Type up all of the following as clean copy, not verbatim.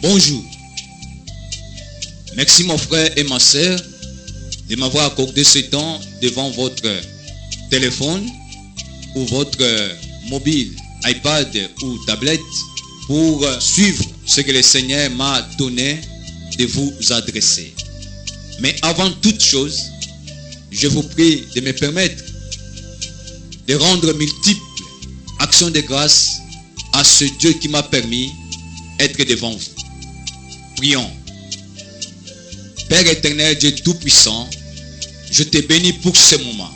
Bonjour. Merci mon frère et ma sœur de m'avoir accordé ce temps devant votre téléphone ou votre mobile, iPad ou tablette pour suivre ce que le Seigneur m'a donné de vous adresser. Mais avant toute chose, je vous prie de me permettre de rendre multiples actions de grâce à ce Dieu qui m'a permis d'être devant vous. Prions. Père éternel, Dieu tout-puissant, je te bénis pour ce moment.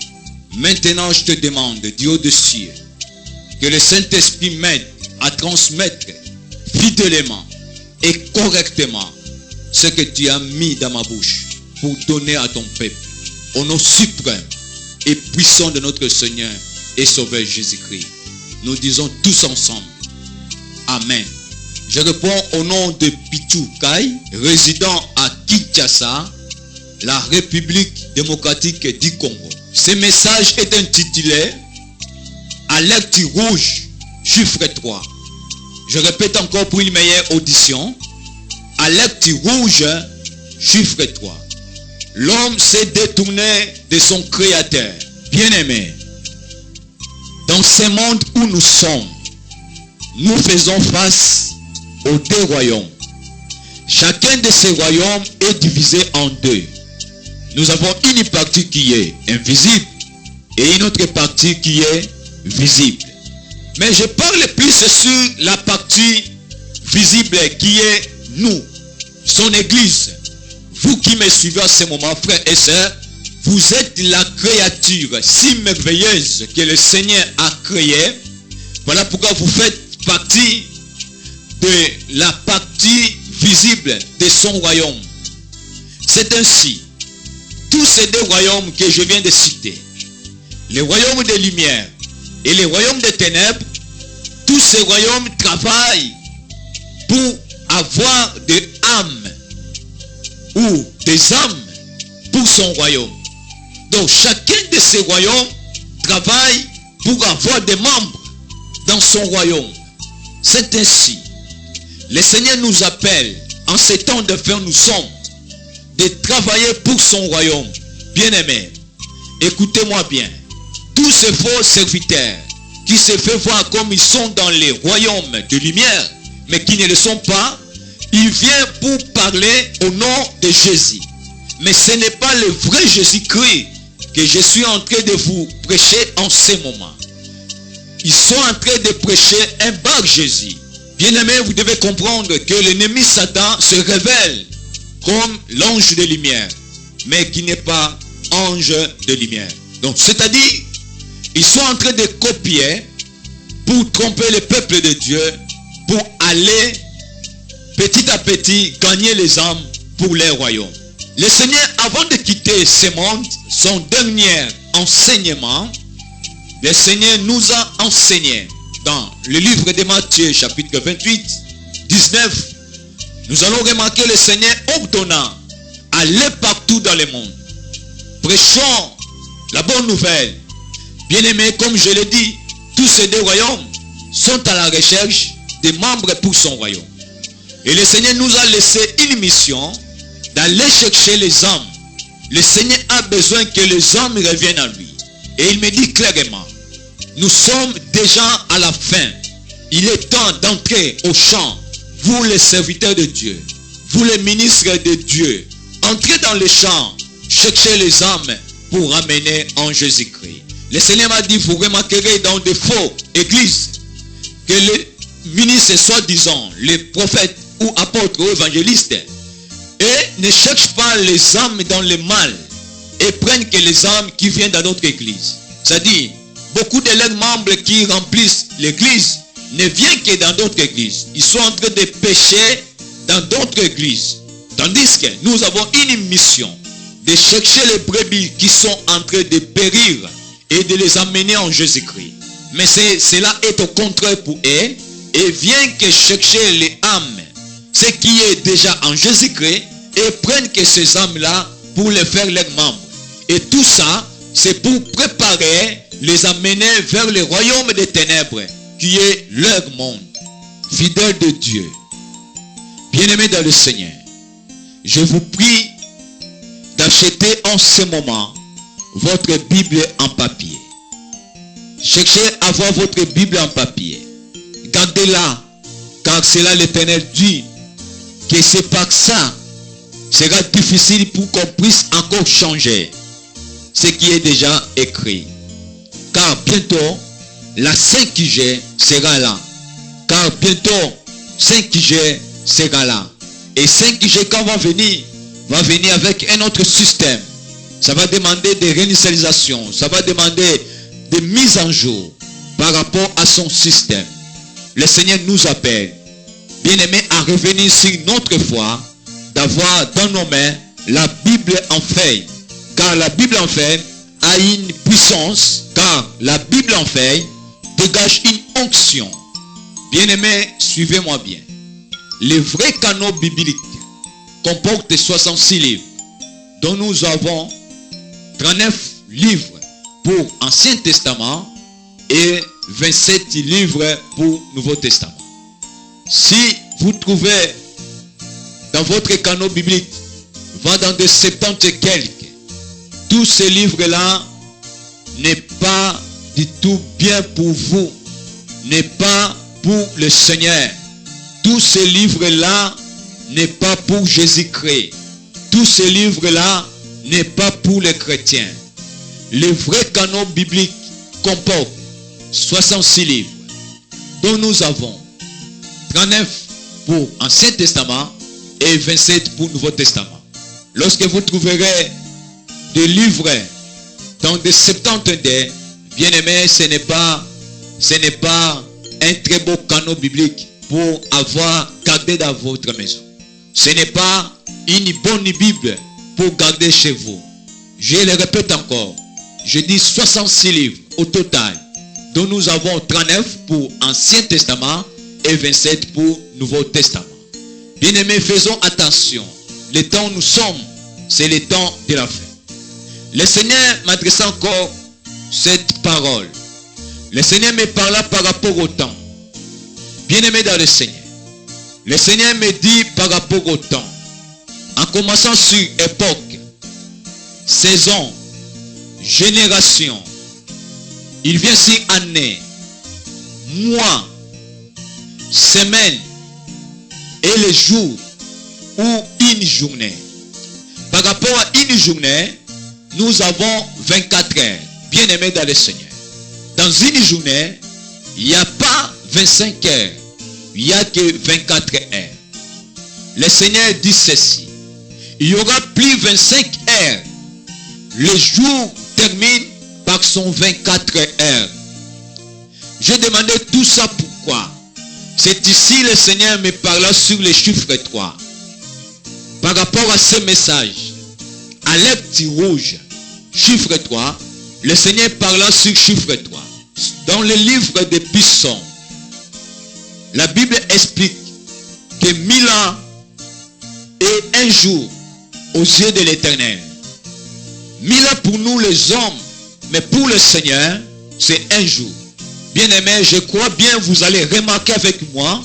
Maintenant, je te demande, du haut des cieux, que le Saint-Esprit m'aide à transmettre fidèlement et correctement ce que tu as mis dans ma bouche pour donner à ton peuple. Au nom suprême et puissant de notre Seigneur et Sauveur Jésus-Christ, nous disons tous ensemble, Amen. Je réponds au nom de Pitou Kai, résident à Kinshasa, la République démocratique du Congo. Ce message est intitulé Alerte rouge, chiffre 3. Je répète encore pour une meilleure audition. Alerte rouge, chiffre 3. L'homme s'est détourné de son Créateur. Bien-aimé, dans ce monde où nous sommes, nous faisons face aux deux royaumes. Chacun de ces royaumes est divisé en deux. Nous avons une partie qui est invisible et une autre partie qui est visible. Mais je parle plus sur la partie visible qui est nous, son église. Vous qui me suivez à ce moment, frères et sœurs, vous êtes la créature si merveilleuse que le Seigneur a créée. Voilà pourquoi vous faites partie de la partie visible de son royaume. C'est ainsi. Tous ces deux royaumes que je viens de citer, le royaume des lumières et le royaume des ténèbres, tous ces royaumes travaillent pour avoir des âmes ou des âmes pour son royaume. Donc chacun de ces royaumes travaille pour avoir des membres dans son royaume. C'est ainsi. Le Seigneur nous appelle en ces temps de fin nous sommes de travailler pour son royaume. Bien-aimés, écoutez-moi bien. Tous ces faux serviteurs qui se font voir comme ils sont dans les royaumes de lumière, mais qui ne le sont pas, ils viennent pour parler au nom de Jésus. Mais ce n'est pas le vrai Jésus-Christ que je suis en train de vous prêcher en ce moment. Ils sont en train de prêcher un bas Jésus. Bien-aimés, vous devez comprendre que l'ennemi Satan se révèle comme l'ange de lumière, mais qui n'est pas ange de lumière. Donc, c'est-à-dire, ils sont en train de copier pour tromper le peuple de Dieu, pour aller petit à petit gagner les âmes pour leur royaume. Le Seigneur, avant de quitter ce monde, son dernier enseignement, le Seigneur nous a enseigné dans le livre de Matthieu, chapitre 28, 19, nous allons remarquer le Seigneur ordonnant aller partout dans le monde. Prêchons la bonne nouvelle. Bien-aimés, comme je l'ai dit, tous ces deux royaumes sont à la recherche des membres pour son royaume. Et le Seigneur nous a laissé une mission d'aller chercher les âmes. Le Seigneur a besoin que les âmes reviennent à lui. Et il me dit clairement, nous sommes déjà à la fin. Il est temps d'entrer au champ. Vous les serviteurs de Dieu, vous les ministres de Dieu, entrez dans le champ, cherchez les âmes pour ramener en Jésus-Christ. Le Seigneur m'a dit, vous remarquerez dans des faux églises que les ministres soi-disant, les prophètes ou apôtres ou évangélistes, et ne cherchent pas les âmes dans le mal et prennent que les âmes qui viennent dans notre église. C'est-à-dire, beaucoup de leurs membres qui remplissent l'église ne viennent que dans d'autres églises. Ils sont en train de pécher dans d'autres églises. Tandis que nous avons une mission de chercher les brebis qui sont en train de périr et de les amener en Jésus-Christ. Mais cela est au contraire pour eux. Et vient que chercher les âmes, ce qui est déjà en Jésus-Christ, et prennent que ces âmes-là pour les faire leurs membres. Et tout ça, c'est pour préparer, les amener vers le royaume des ténèbres, qui est leur monde. Fidèle de Dieu, Bien-aimés dans le Seigneur, je vous prie d'acheter en ce moment votre Bible en papier. Cherchez à avoir votre Bible en papier. Gardez-la, car c'est là l'Éternel dit que c'est par ça sera difficile pour qu'on puisse encore changer ce qui est déjà écrit. Car bientôt, la 5G sera là. Car bientôt, 5G sera là. Et 5G, quand va venir avec un autre système. Ça va demander des réinitialisations. Ça va demander des mises en jour par rapport à son système. Le Seigneur nous appelle, bien-aimés, à revenir sur notre foi, d'avoir dans nos mains la Bible en feuille. Car la Bible en feuille a une puissance. Car la Bible en feuille dégage une onction. Bien-aimés, suivez-moi bien. Les vrais canaux bibliques comportent 66 livres, dont nous avons 39 livres pour Ancien Testament et 27 livres pour Nouveau Testament. Si vous trouvez dans votre canot biblique, vendant de 70 et quelques, tous ces livres-là n'est pas du tout bien pour vous, n'est pas pour le Seigneur. Tous ces livres-là n'est pas pour Jésus-Christ. Tous ces livres-là n'est pas pour les chrétiens. Les vrais canons bibliques comportent 66 livres, dont nous avons 39 pour Ancien Testament et 27 pour Nouveau Testament. Lorsque vous trouverez des livres dans des 70 bien-aimés, ce n'est pas un très beau canon biblique pour avoir gardé dans votre maison. Ce n'est pas une bonne Bible pour garder chez vous. Je le répète encore. Je dis 66 livres au total, dont nous avons 39 pour Ancien Testament et 27 pour Nouveau Testament. Bien-aimés, faisons attention. Le temps où nous sommes, c'est le temps de la fin. Le Seigneur m'adresse encore cette parole. Le Seigneur me parla par rapport au temps. Bien-aimés dans le Seigneur, le Seigneur me dit par rapport au temps, en commençant sur époque, saison, génération, il vient sur année, mois, semaine et les jours ou une journée. Par rapport à une journée, nous avons 24 heures. Bien-aimés dans le Seigneur, dans une journée, il n'y a pas 25 heures, il n'y a que 24 heures. Le Seigneur dit ceci: il y aura plus 25 heures. Le jour termine par son 24 heures. Je demandais tout ça pourquoi. C'est ici le Seigneur me parla sur le chiffre 3. Par rapport à ce message, à l'air petit rouge, chiffre 3, le Seigneur parla sur chiffre 3. Dans le livre des Psaumes, la Bible explique que 1000 ans est un jour aux yeux de l'Éternel. 1000 ans pour nous les hommes, mais pour le Seigneur, c'est un jour. Bien-aimés, je crois bien vous allez remarquer avec moi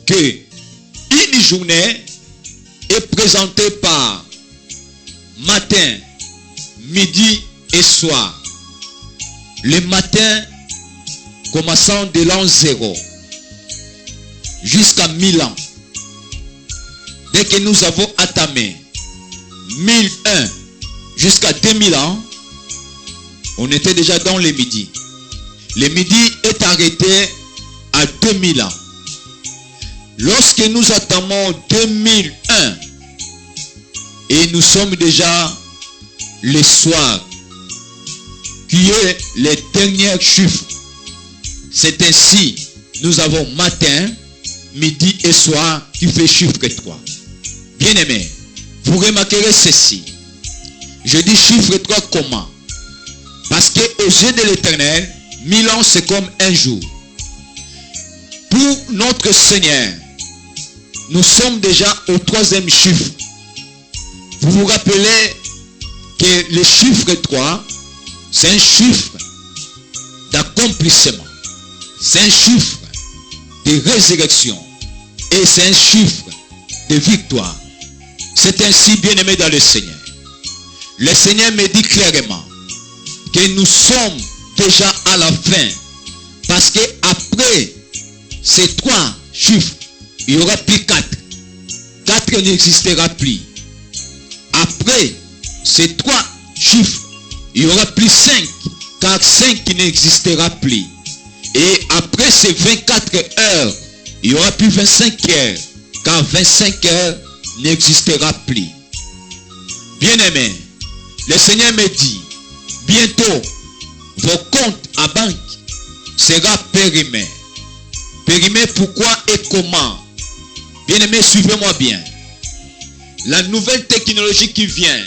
que une journée est présentée par matin, midi et soir. Le matin, commençant de l'an 0 jusqu'à 1000 ans. Dès que nous avons attamé 1001 jusqu'à 2000 ans, on était déjà dans le midi. Le midi est arrêté à 2000 ans. Lorsque nous attendons 2001 et nous sommes déjà le soir, qui est le dernier chiffre, c'est ainsi nous avons matin, midi et soir qui fait chiffre 3. Bien-aimés, vous remarquerez ceci. Je dis chiffre 3 comment? Parce que aux yeux de l'Éternel, 1000 ans c'est comme un jour. Pour notre Seigneur, nous sommes déjà au 3e chiffre. Vous vous rappelez que le chiffre 3, c'est un chiffre d'accomplissement. C'est un chiffre de résurrection. Et c'est un chiffre de victoire. C'est ainsi, bien-aimé dans le Seigneur. Le Seigneur me dit clairement que nous sommes déjà à la fin. Parce que après ces 3 chiffres, il y aura plus 4. 4 n'existera plus. Après ces 3 chiffres, il y aura plus 5. Car 5 n'existera plus. Et après ces 24 heures, il y aura plus 25 heures. Car 25 heures n'existera plus. Bien-aimé, le Seigneur me dit, bientôt, vos comptes à banque sera périmé. Périmé pourquoi et comment? Bien-aimé, suivez-moi bien. La nouvelle technologie qui vient,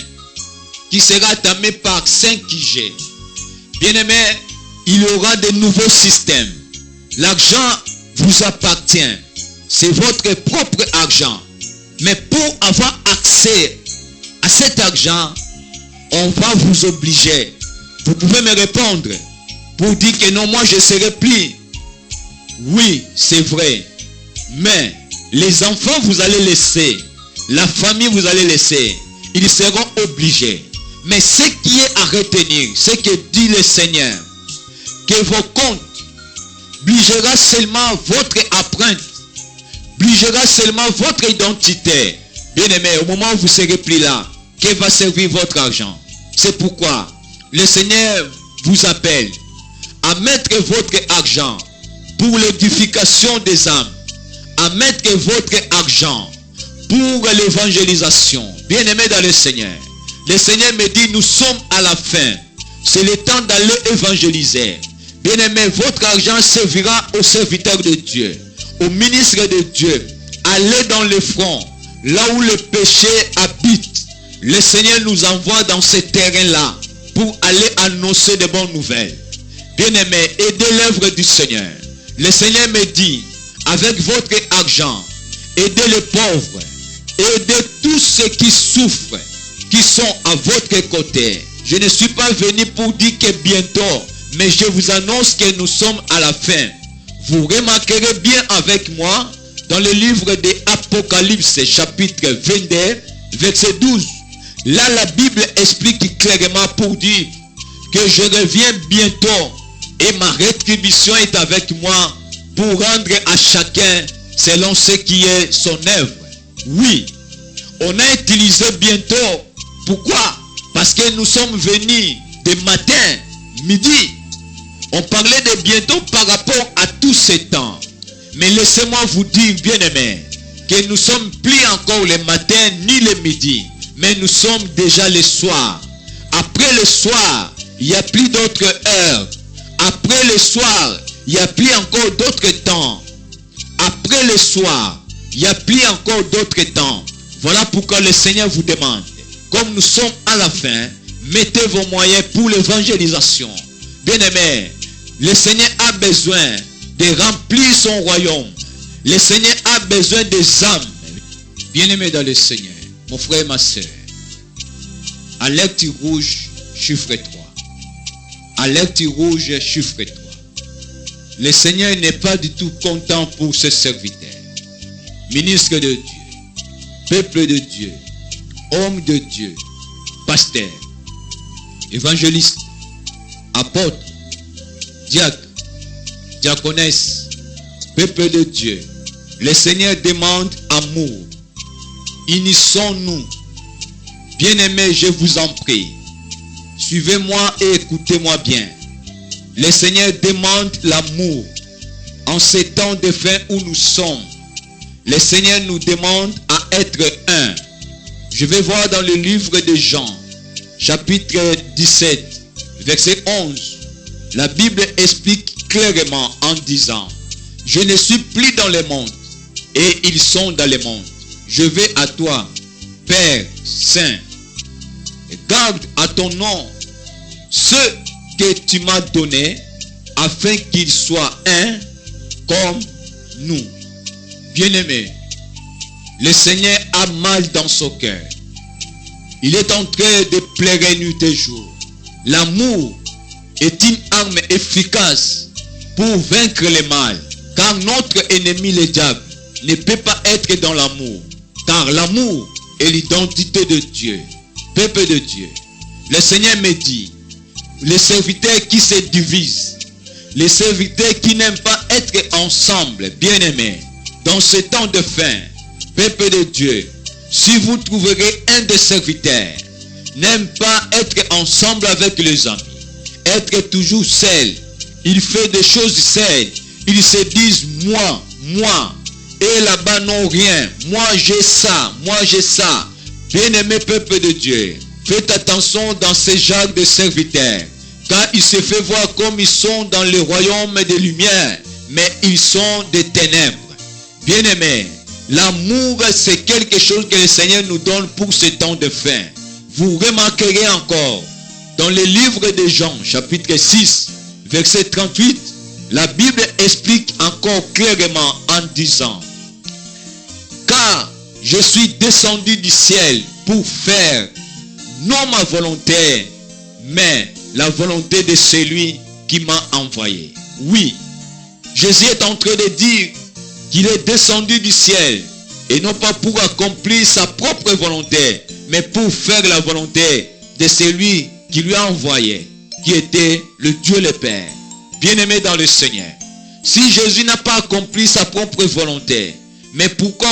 qui sera entamée par 5G. Bien-aimé, il y aura de nouveaux systèmes. L'argent vous appartient. C'est votre propre argent. Mais pour avoir accès à cet argent, on va vous obliger. Vous pouvez me répondre pour dire que non, moi je ne serai plus. Oui, c'est vrai. Mais les enfants, vous allez laisser. La famille, vous allez laisser. Ils seront obligés. Mais ce qui est à retenir, c'est que dit le Seigneur, que vos comptes obligera seulement votre empreinte, obligera seulement votre identité. Bien-aimé, au moment où vous ne serez plus là, que va servir votre argent? C'est pourquoi le Seigneur vous appelle à mettre votre argent pour l'édification des âmes, à mettre votre argent pour l'évangélisation. Bien-aimé dans le Seigneur, le Seigneur me dit, nous sommes à la fin. C'est le temps d'aller évangéliser. Bien-aimé, votre argent servira aux serviteurs de Dieu, aux ministres de Dieu. Allez dans le front, là où le péché habite. Le Seigneur nous envoie dans ces terrains-là pour aller annoncer de bonnes nouvelles. Bien-aimé, aidez l'œuvre du Seigneur. Le Seigneur me dit, avec votre argent, aidez les pauvres, aidez tous ceux qui souffrent, qui sont à votre côté. Je ne suis pas venu pour dire que bientôt, mais je vous annonce que nous sommes à la fin. Vous remarquerez bien avec moi dans le livre de Apocalypse, chapitre 22, verset 12. Là, la Bible explique clairement pour dire que je reviens bientôt et ma rétribution est avec moi pour rendre à chacun selon ce qui est son œuvre. Oui, on a utilisé bientôt. Pourquoi? Parce que nous sommes venus de matin, midi. On parlait de bientôt par rapport à tous ces temps. Mais laissez-moi vous dire, bien-aimés, que nous sommes plus encore le matin ni le midi. Mais nous sommes déjà le soir. Après le soir, il n'y a plus d'autres heures. Après le soir, il n'y a plus encore d'autres temps. Après le soir, il n'y a plus encore d'autres temps. Voilà pourquoi le Seigneur vous demande, comme nous sommes à la fin, mettez vos moyens pour l'évangélisation. Bien-aimés, le Seigneur a besoin de remplir son royaume. Le Seigneur a besoin des âmes. Bien-aimés dans le Seigneur, mon frère et ma soeur, alerte rouge, chiffre 3. Alerte rouge, chiffre 3. Le Seigneur n'est pas du tout content pour ses serviteurs. Ministre de Dieu, peuple de Dieu, homme de Dieu, pasteur, évangéliste, apôtre, diacre, diaconesse, peuple de Dieu. Le Seigneur demande amour. Unissons-nous. Bien-aimés, je vous en prie. Suivez-moi et écoutez-moi bien. Le Seigneur demande l'amour. En ces temps de fin où nous sommes, le Seigneur nous demande à être un. Je vais voir dans le livre de Jean, chapitre 17, verset 11. La Bible explique clairement en disant, je ne suis plus dans le monde et ils sont dans le monde. Je vais à toi, Père Saint, et garde à ton nom ceux que tu m'as donnés, afin qu'ils soient un comme nous. Bien-aimés, le Seigneur a mal dans son cœur. Il est en train de pleurer nuit et jour. L'amour est une arme efficace pour vaincre le mal. Car notre ennemi, le diable, ne peut pas être dans l'amour. Car l'amour est l'identité de Dieu. Peuple de Dieu. Le Seigneur me dit, les serviteurs qui se divisent, les serviteurs qui n'aiment pas être ensemble, bien-aimés, dans ce temps de fin, peuple de Dieu, si vous trouverez un des serviteurs, n'aime pas être ensemble avec les amis, être toujours seul, il fait des choses seules, ils se disent moi, et là-bas non rien, moi j'ai ça, bien-aimé peuple de Dieu, faites attention dans ces genres de serviteurs, car il se fait voir comme ils sont dans le royaume des lumières, mais ils sont des ténèbres. Bien-aimés, l'amour c'est quelque chose que le Seigneur nous donne pour ce temps de fin. Vous remarquerez encore, dans le livre de Jean, chapitre 6, verset 38, la Bible explique encore clairement en disant, car je suis descendu du ciel pour faire non ma volonté, mais la volonté de celui qui m'a envoyé. Oui, Jésus est en train de dire qu'il est descendu du ciel et non pas pour accomplir sa propre volonté, mais pour faire la volonté de celui qui lui a envoyé, qui était le Dieu le Père. Bien-aimé dans le Seigneur, si Jésus n'a pas accompli sa propre volonté, mais pourquoi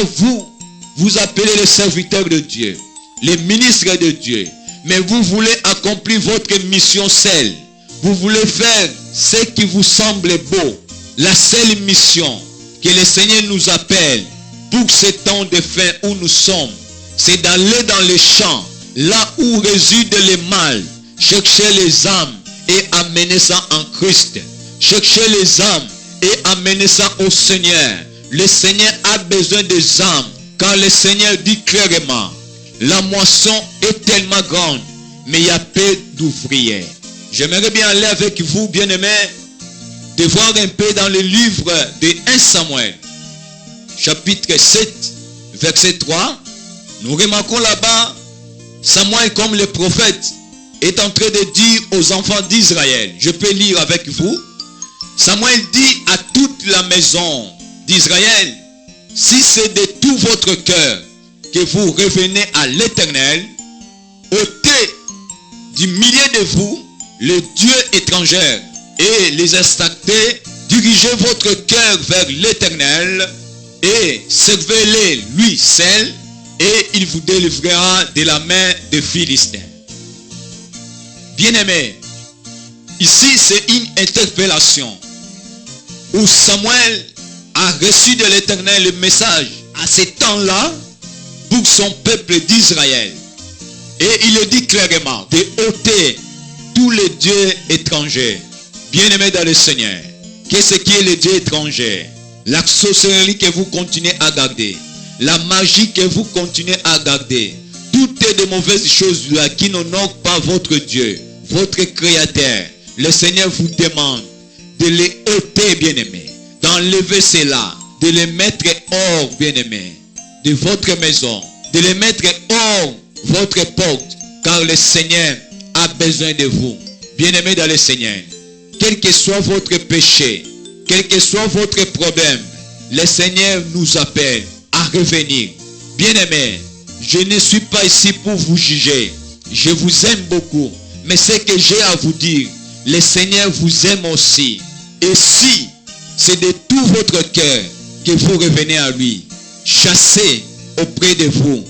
vous appelez les serviteurs de Dieu, les ministres de Dieu, mais vous voulez accomplir votre mission seule, vous voulez faire ce qui vous semble beau, la seule mission que le Seigneur nous appelle pour ce temps de fin où nous sommes, c'est d'aller dans les champs, là où réside le mal, chercher les âmes et amener ça en Christ. Chercher les âmes et amener ça au Seigneur. Le Seigneur a besoin des âmes, car le Seigneur dit clairement, la moisson est tellement grande, mais il y a peu d'ouvriers. J'aimerais bien aller avec vous, bien-aimés, de voir un peu dans le livre de 1 Samuel, chapitre 7, verset 3. Nous remarquons là-bas, Samuel, comme le prophète, est en train de dire aux enfants d'Israël, je peux lire avec vous, Samuel dit à toute la maison d'Israël, si c'est de tout votre cœur que vous revenez à l'Éternel, ôtez du milieu de vous le Dieu étranger et les installez, dirigez votre cœur vers l'Éternel et servez-le lui seul et il vous délivrera de la main des Philistins. Bien-aimés, ici c'est une interpellation où Samuel a reçu de l'Éternel le message à ce temps-là pour son peuple d'Israël. Et il le dit clairement, de ôter tous les dieux étrangers. Bien-aimés dans le Seigneur, qu'est-ce qui est le Dieu étranger? La sorcellerie que vous continuez à garder, la magie que vous continuez à garder, toutes les mauvaises choses là qui n'honorent pas votre Dieu, votre Créateur. Le Seigneur vous demande de les ôter, bien-aimés, d'enlever cela, de les mettre hors, bien-aimés, de votre maison, de les mettre hors votre porte, car le Seigneur a besoin de vous. Bien-aimés dans le Seigneur, quel que soit votre péché, quel que soit votre problème, le Seigneur nous appelle à revenir. Bien-aimés, je ne suis pas ici pour vous juger. Je vous aime beaucoup. Mais ce que j'ai à vous dire, le Seigneur vous aime aussi. Et si c'est de tout votre cœur que vous revenez à lui, chassez auprès de vous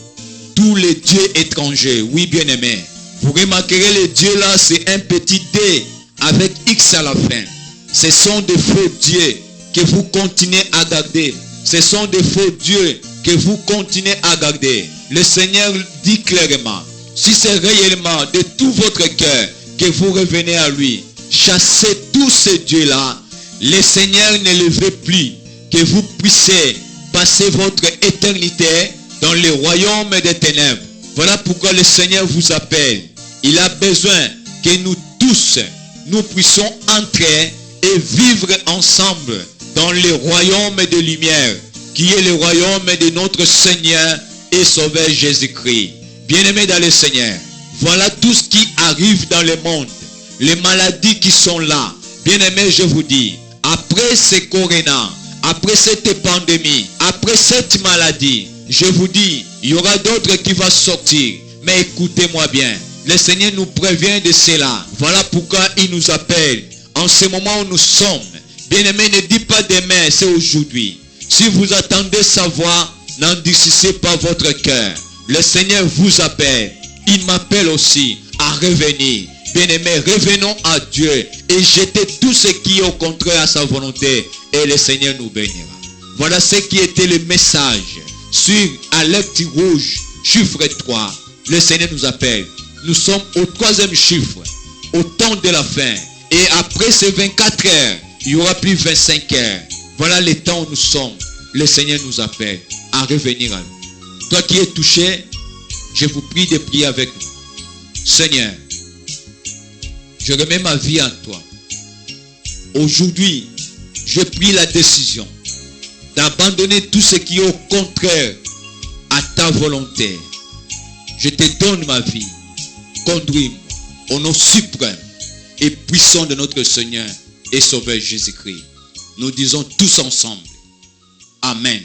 tous les dieux étrangers. Oui, bien-aimés. Vous remarquerez le Dieu là, c'est un petit D avec X à la fin. Ce sont des faux dieux que vous continuez à garder. Ce sont des faux dieux que vous continuez à garder. Le Seigneur dit clairement, si c'est réellement de tout votre cœur que vous revenez à lui, chassez tous ces dieux-là. Le Seigneur ne le veut plus que vous puissiez passer votre éternité dans le royaume des ténèbres. Voilà pourquoi le Seigneur vous appelle. Il a besoin que nous tous, nous puissions entrer et vivre ensemble dans le royaume de lumière, qui est le royaume de notre Seigneur et Sauveur Jésus-Christ. Bien-aimés dans le Seigneur, voilà tout ce qui arrive dans le monde, les maladies qui sont là. Bien-aimés, je vous dis, après ce corona, après cette pandémie, après cette maladie, je vous dis, il y aura d'autres qui vont sortir. Mais écoutez-moi bien. Le Seigneur nous prévient de cela. Voilà pourquoi il nous appelle. En ce moment où nous sommes. Bien-aimé, ne dis pas demain, c'est aujourd'hui. Si vous attendez sa voix, n'endurcissez pas votre cœur. Le Seigneur vous appelle. Il m'appelle aussi à revenir. Bien-aimés, revenons à Dieu et jetez tout ce qui est au contraire à sa volonté et le Seigneur nous bénira. Voilà ce qui était le message sur Alerte Rouge, chiffre 3. Le Seigneur nous appelle. Nous sommes au 3e chiffre, au temps de la fin. Et après ces 24 heures, il n'y aura plus 25 heures. Voilà le temps où nous sommes. Le Seigneur nous appelle à revenir à lui. Toi qui es touché, je vous prie de prier avec nous. Seigneur, je remets ma vie à toi. Aujourd'hui, je prie la décision d'abandonner tout ce qui est au contraire à ta volonté. Je te donne ma vie. Conduis-moi au nom suprême et puissant de notre Seigneur et Sauveur Jésus-Christ. Nous disons tous ensemble. Amen.